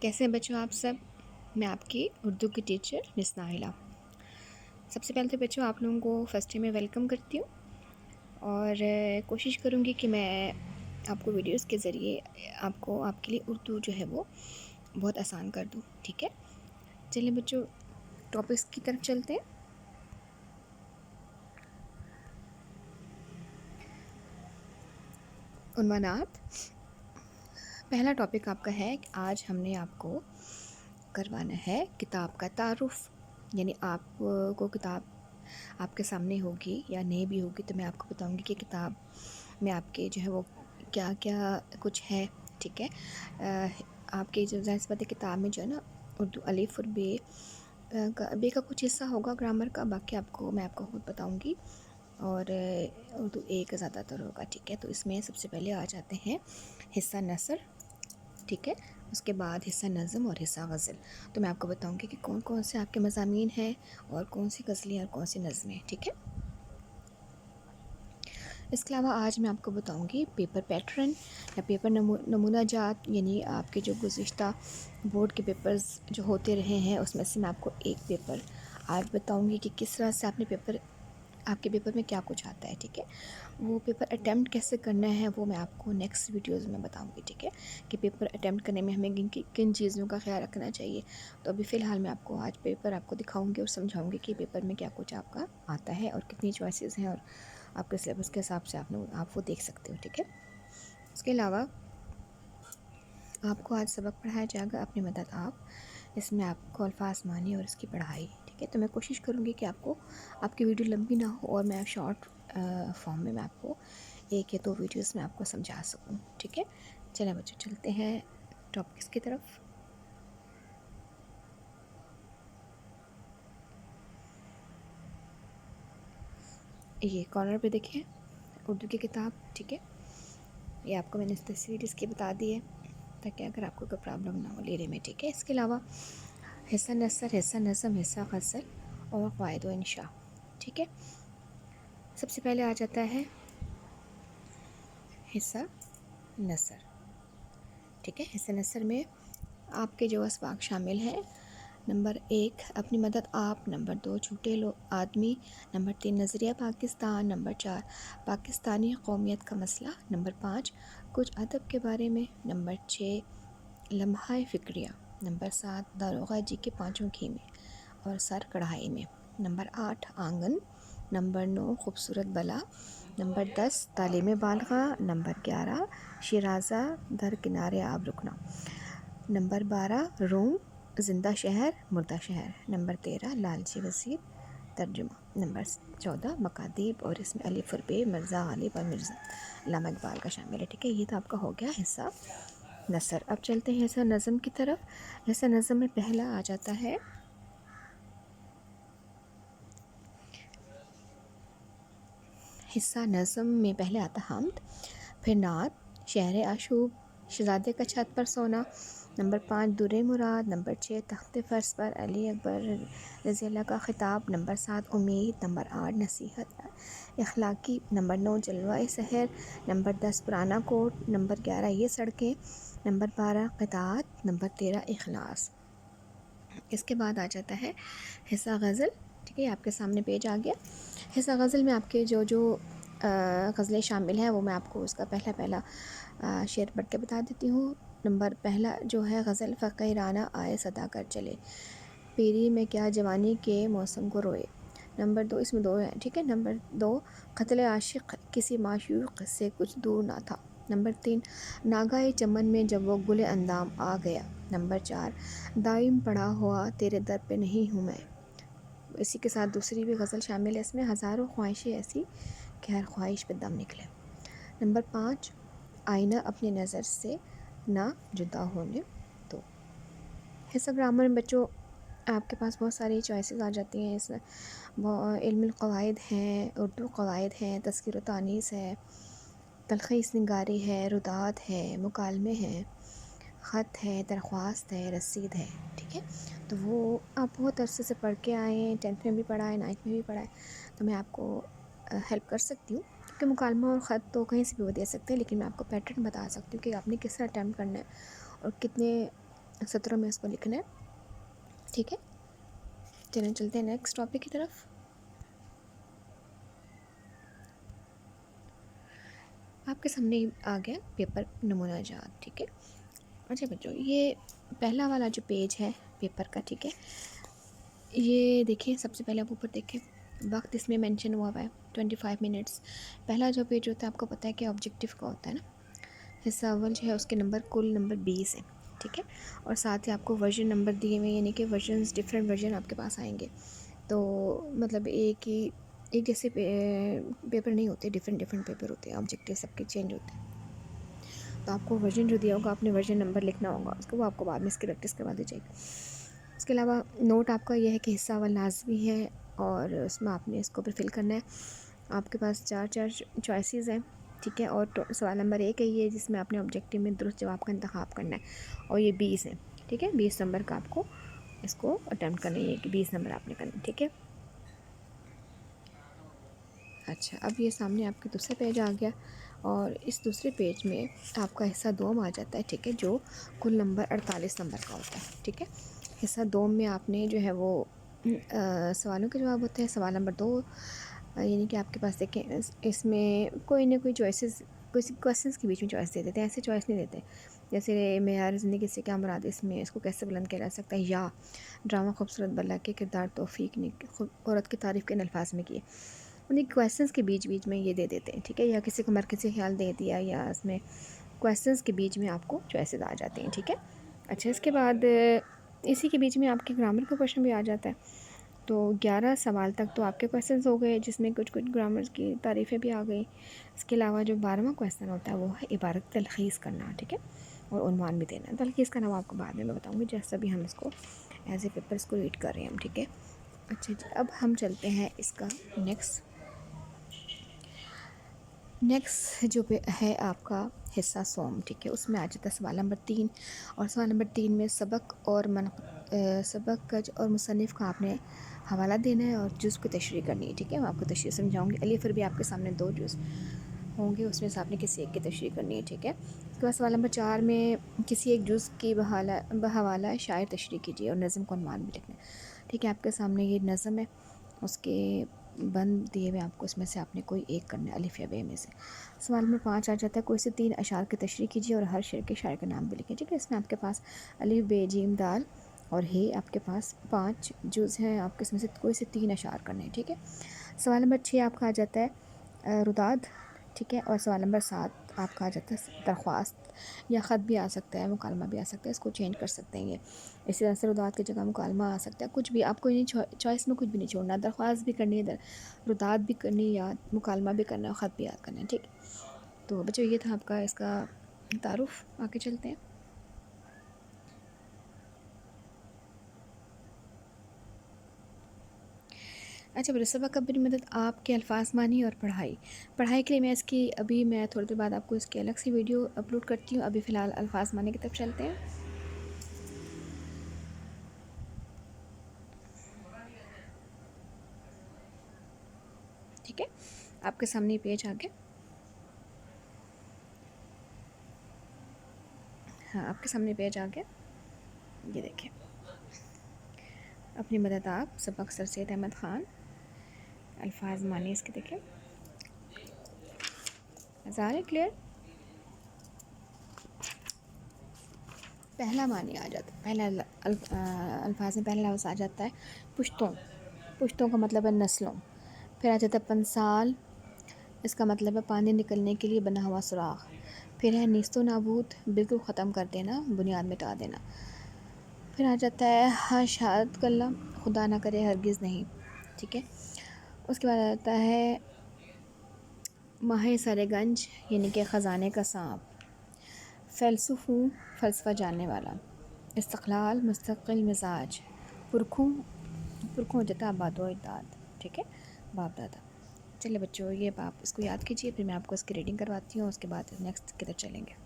کیسے ہیں بچوں آپ سب؟ میں آپ کی اردو کی ٹیچر مس ناہلہ۔ سب سے پہلے تو بچوں آپ لوگوں کو فرسٹ ڈے میں ویلکم کرتی ہوں، اور کوشش کروں گی کہ میں آپ کو ویڈیوز کے ذریعے آپ کے لیے اردو جو ہے وہ بہت آسان کر دوں، ٹھیک ہے؟ چلیں بچوں ٹاپکس کی طرف چلتے ہیں۔ عنوانات۔ پہلا ٹاپک آپ کا ہے کہ آج ہم نے آپ کو کروانا ہے کتاب کا تعارف، یعنی آپ کو کتاب آپ کے سامنے ہوگی یا نہیں بھی ہوگی تو میں آپ کو بتاؤں گی کہ کتاب میں آپ کے جو ہے وہ کیا کیا کچھ ہے، ٹھیک ہے؟ آپ کے جو ظاہر سی بات ہے کتاب میں جو ہے نا اردو الف اور بے کا کچھ حصہ ہوگا گرامر کا، باقی میں آپ کو خود بتاؤں گی، اور اردو اے کا زیادہ تر ہوگا، ٹھیک ہے؟ تو اس میں سب سے پہلے آ جاتے ہیں حصہ نثر، ٹھیک ہے؟ اس کے بعد حصہ نظم اور حصہ غزل۔ تو میں آپ کو بتاؤں گی کہ کون کون سے آپ کے مضامین ہیں اور کون سی غزلیں اور کون سی نظمیں، ٹھیک ہے؟ اس کے علاوہ آج میں آپ کو بتاؤں گی پیپر پیٹرن یا پیپر نمونہ جات، یعنی آپ کے جو گزشتہ بورڈ کے پیپرز جو ہوتے رہے ہیں اس میں سے میں آپ کو ایک پیپر آج بتاؤں گی کہ کس طرح سے آپ کے پیپر میں کیا کچھ آتا ہے، ٹھیک ہے؟ وہ پیپر اٹیمپٹ کیسے کرنا ہے وہ میں آپ کو نیکسٹ ویڈیوز میں بتاؤں گی، ٹھیک ہے؟ کہ پیپر اٹیمپٹ کرنے میں ہمیں کن چیزوں کا خیال رکھنا چاہیے۔ تو ابھی فی الحال میں آپ کو آج پیپر آپ کو دکھاؤں گی اور سمجھاؤں گی کہ پیپر میں کیا کچھ آپ کا آتا ہے اور کتنی چوائسیز ہیں، اور آپ کے سلیبس کے حساب سے آپ وہ دیکھ سکتے ہو، ٹھیک ہے؟ اس کے علاوہ آپ کو آج سبق پڑھایا جائے گا اپنی مدد آپ، اس میں آپ کو الفاظ معنی اور اس کی پڑھائی، ٹھیک ہے؟ تو میں کوشش کروں گی کہ آپ کی ویڈیو لمبی نہ ہو اور میں شارٹ فارم میں آپ کو ایک یا دو ویڈیوز میں آپ کو سمجھا سکوں، ٹھیک ہے؟ چلیں بچے چلتے ہیں ٹاپکس کی طرف۔ یہ کارنر پہ دیکھیں اردو کی کتاب، ٹھیک ہے؟ یہ آپ کو میں نے تصویر اس کی بتا دی ہے تاکہ اگر آپ کو کوئی پرابلم نہ ہو لینے میں، ٹھیک ہے؟ اس کے علاوہ حصہ نثر، حصہ نظم، حصہ غزل اور قواعد و انشاء، ٹھیک ہے؟ سب سے پہلے آ جاتا ہے حصہ نثر، ٹھیک ہے؟ حصہ نثر میں آپ کے جو اسباق شامل ہیں: نمبر 1 اپنی مدد آپ، نمبر 2 جھوٹے آدمی، نمبر 3 نظریہ پاکستان، نمبر 4 پاکستانی قومیت کا مسئلہ، نمبر 5 کچھ ادب کے بارے میں، نمبر 6 لمحہ فکریہ، نمبر 7 داروغہ جی کے پانچوں گھی میں اور سر کڑھائی میں، نمبر 8 آنگن، نمبر 9 خوبصورت بلا، نمبر 10 تعلیم بالغہ، نمبر 11 شیرازہ در کنارے آب رکنا، نمبر 12 روم زندہ شہر مردہ شہر، نمبر 13 لالچی وزیر ترجمہ، نمبر 14 مکاتیب اور اس میں الف اور بے مرزا غالب اور مرزا علامہ اقبال کا شامل ہے، ٹھیک ہے؟ یہ تو آپ کا ہو گیا حصہ نثر۔ اب چلتے ہیں حصہ نظم کی طرف۔ حصہ نظم میں پہلا آ جاتا ہے حصہ نظم میں پہلے آتا حمد، پھر نعت، شعر آشوب، شہزادے کا چھت پر سونا، نمبر 5 در مراد، نمبر 6 تخت فرش پر علی اکبر رضی اللہ کا خطاب، نمبر 7 امید، نمبر 8 نصیحت اخلاقی، نمبر 9 جلوہ سحر، نمبر 10 پرانا کوٹ، نمبر 11 یہ سڑکیں، نمبر 12 قطعات، نمبر 13 اخلاص۔ اس کے بعد آ جاتا ہے حصہ غزل، ٹھیک ہے؟ آپ کے سامنے پیج آ گیا۔ حصہ غزل میں آپ کے جو غزلیں شامل ہیں وہ میں آپ کو اس کا پہلا شعر پڑھ کے بتا دیتی ہوں۔ نمبر پہلا جو ہے غزل: فقیرانہ آئے صدا کر چلے، پیری میں کیا جوانی کے موسم کو روئے، نمبر 2 اس میں 2 ہیں، ٹھیک ہے؟ نمبر 2 قتل عاشق کسی معشوق سے کچھ دور نہ تھا، نمبر 3 ناگہِ چمن میں جب وہ گل اندام آ گیا، نمبر 4 دائم پڑا ہوا تیرے در پہ نہیں ہوں میں۔ اسی کے ساتھ دوسری بھی غزل شامل ہے اس میں: ہزاروں خواہشیں ایسی کہ ہر خواہش پہ دم نکلے، نمبر 5 آئینہ اپنی نظر سے نہ جدا ہونے دو۔ حصہ گرامر میں بچوں آپ کے پاس بہت ساری چوائسیز آ جاتی ہیں، اس میں علم القواعد ہیں، اردو قواعد ہیں، تذکیر و تانیث ہے، تلخیص نگاری ہے، رداد ہے، مکالمے ہیں، خط ہے، درخواست ہے، رسید ہے، ٹھیک ہے؟ تو وہ آپ بہت عرصے سے پڑھ کے آئے ہیں، 10th میں بھی پڑھا ہے، 9th میں بھی پڑھا ہے، تو میں آپ کو ہیلپ کر سکتی ہوں، کیونکہ مکالمہ اور خط تو کہیں سے بھی وہ دے سکتے ہیں، لیکن میں آپ کو پیٹرن بتا سکتی ہوں کہ آپ نے کس طرح اٹیمپٹ کرنا ہے اور کتنے سطروں میں اس کو لکھنا ہے. ٹھیک ہے, چلیں چلتے ہیں نیکسٹ ٹاپک کی طرف. آپ کے سامنے آ گیا پیپر نمونہ جات. ٹھیک ہے, اچھا بچوں, یہ پہلا والا جو پیج ہے پیپر کا, ٹھیک ہے, یہ دیکھیں سب سے پہلے آپ اوپر دیکھیں, وقت اس میں مینشن ہوا ہے 25 منٹس. پہلا جو پیج ہوتا ہے آپ کو پتہ ہے کہ آبجیکٹیو کا ہوتا ہے نا, حصہ اول جو ہے اس کے نمبر کل نمبر 20 ہے. ٹھیک ہے, اور ساتھ ہی آپ کو ورژن نمبر دیے ہوئے, یعنی کہ ورژنز ڈفرینٹ ورژن آپ کے پاس آئیں گے. تو مطلب ایک جیسے پیپر نہیں ہوتے, ڈفرینٹ پیپر ہوتے ہیں, آبجیکٹیو سب کے چینج ہوتے ہیں. تو آپ کو ورژن جو دیا ہوگا آپ نے ورژن نمبر لکھنا ہوگا, اس کو وہ آپ کو بعد میں اس کی پریکٹس کروا دی جائے گی. اس کے علاوہ نوٹ آپ کا یہ ہے کہ حصہ اول لازمی ہے, اور اس میں آپ نے اس کو بھی فل کرنا ہے. آپ کے پاس 4 چوائسیز ہیں. ٹھیک ہے, اور سوال نمبر 1 ہے یہ, جس میں آپ نے آبجیکٹیو میں درست جواب کا انتخاب کرنا ہے, اور یہ 20 ہے. ٹھیک ہے, 20 نمبر کا آپ کو اس کو اٹیمپٹ کرنا ہے, کہ 20 نمبر آپ نے کرنا ہے. ٹھیک ہے, اچھا, اب یہ سامنے آپ کے دوسرے پیج آ گیا, اور اس دوسرے پیج میں آپ کا حصہ دوم آ جاتا ہے. ٹھیک ہے, جو کل نمبر 48 نمبر کا ہوتا ہے. ٹھیک ہے, حصہ دوم میں آپ نے جو ہے وہ سوالوں کے جواب ہوتے ہیں. سوال نمبر 2 یعنی کہ آپ کے پاس دیکھیں اس میں کوئی نہ کوئی چوائسیز, کوئی کویسچنس کے بیچ میں چوائس دے دیتے ہیں. ایسے چوائس نہیں دیتے جیسے معیار زندگی سے کیا مراد, اس میں اس کو کیسے بلند کیا جا سکتا ہے, یا ڈرامہ خوبصورت بلا کے کردار توفیق نے عورت کی تعریف کے الفاظ میں کیے. انہیں کویسچنس کے بیچ میں یہ دے دیتے ہیں. ٹھیک ہے, یا کسی کو مرکزی خیال دے دیا, یا اس میں کویسچنس کے بیچ میں آپ کو چوائسیز آ جاتے ہیں. ٹھیک ہے, اچھا, اس کے بعد اسی کے بیچ میں آپ کے گرامر کا کویشچن بھی آ جاتا ہے. تو 11 سوال تک تو آپ کے کویسچنس ہو گئے, جس میں کچھ گرامر کی تعریفیں بھی آ گئی. اس کے علاوہ جو 12واں کویسچن ہوتا ہے وہ ہے عبارت تلخیص کرنا. ٹھیک ہے, اور عنوان بھی دینا. تلخیص کا نام آپ کو بعد میں بتاؤں گی, جیسا بھی ہم اس کو ایز اے پیپر اس کو ریڈ کر رہے ہیں ہم. ٹھیک ہے, اچھا جی, اب ہم چلتے ہیں اس کا نیکسٹ جو ہے آپ کا حصہ سوم. ٹھیک ہے, اس میں آ جاتا ہے سوال نمبر 3, اور سوال نمبر 3 میں سبق کا اور مصنف کا آپ نے حوالہ دینا ہے, اور جزء کی تشریح کرنی ہے. ٹھیک ہے, میں آپ کو تشریح سمجھاؤں گی. الف بھی آپ کے سامنے 2 جزء ہوں گے, اس میں سے آپ نے کسی ایک کی تشریح کرنی ہے. ٹھیک ہے, اس کے بعد سوال نمبر 4 میں کسی ایک جزء کی بحوالہ شاعر تشریح کیجیے, اور نظم کو عنوان بھی لکھنا ہے. ٹھیک ہے, آپ کے سامنے یہ نظم ہے, اس کے بند دیے ہوئے آپ کو اس میں سے آپ نے کوئی ایک کرنا ہے, الف یا بے میں سے. سوال نمبر 5 آ جاتا ہے, کوئی سے 3 اشعار کی تشریح کیجیے, اور ہر شعر کے شاعر کا نام بھی لکھیں. ٹھیک ہے, اس میں آپ کے پاس الف بے جیم دال اور ہے آپ کے پاس 5 جزء ہیں, آپ کے اس میں سے کوئی سے 3 اشعار کرنے ہیں. ٹھیک ہے, سوال نمبر 6 آپ کا آ جاتا ہے رداد. ٹھیک ہے, اور سوال نمبر 7 آپ کا آ جاتا ہے درخواست, یا خط بھی آ سکتا ہے, مکالمہ بھی آ سکتا ہے, اس کو چینج کر سکتے ہیں. یہ اسی طرح سے رداد کی جگہ مکالمہ آ سکتا ہے, کچھ بھی آپ کو چوائس میں کچھ بھی نہیں چھوڑنا. درخواست بھی کرنی ہے, رداد بھی کرنی ہے, یا مکالمہ بھی کرنا ہے, خط بھی یاد کرنا ہے. ٹھیک ہے, تو بچوں یہ تھا آپ کا اس کا تعارف. آگے چلتے ہیں. اچھا بڑے سبق ابھی مدد آپ کے الفاظ مانی اور پڑھائی کے لیے میں اس کی ابھی میں تھوڑی دیر بعد آپ کو اس کی الگ سی ویڈیو اپلوڈ کرتی ہوں. ابھی فی الحال الفاظ مانی کی طرف چلتے ہیں. ٹھیک ہے, آپ کے سامنے پیج آ گیا. ہاں, آپ کے سامنے پیج آ گیا. یہ دیکھیں, اپنی مدد آپ سبق سر سید احمد خان, الفاظ مانی اس کے دیکھیں. نظر کلیئر. پہلا معنی آ جاتا ہے, پہلا الفاظ میں پہلا لفظ آ جاتا ہے پشتوں کا مطلب ہے نسلوں. پھر آ جاتا ہے پنسال, اس کا مطلب ہے پانی نکلنے کے لیے بنا ہوا سوراخ. پھر ہے نیست و نابود, بالکل ختم کر دینا, بنیاد مٹا دینا. پھر آ جاتا ہے حاشا کلّہ, خدا نہ کرے ہرگز نہیں. ٹھیک ہے, اس کے بعد آ جاتا ہے ماہ سر گنج, یعنی کہ خزانے کا سانپ. فیلسوف ہوں, فلسفہ جاننے والا. استقلال, مستقل مزاج. پرکھوں ہو جاتا ہے آباد و اجداد. ٹھیک ہے, باپ دادا. چلے بچوں, یہ آپ اس کو یاد کیجیے, پھر میں آپ کو اس کی ریڈنگ کرواتی ہوں, اس کے بعد نیکسٹ کی طرف چلیں گے.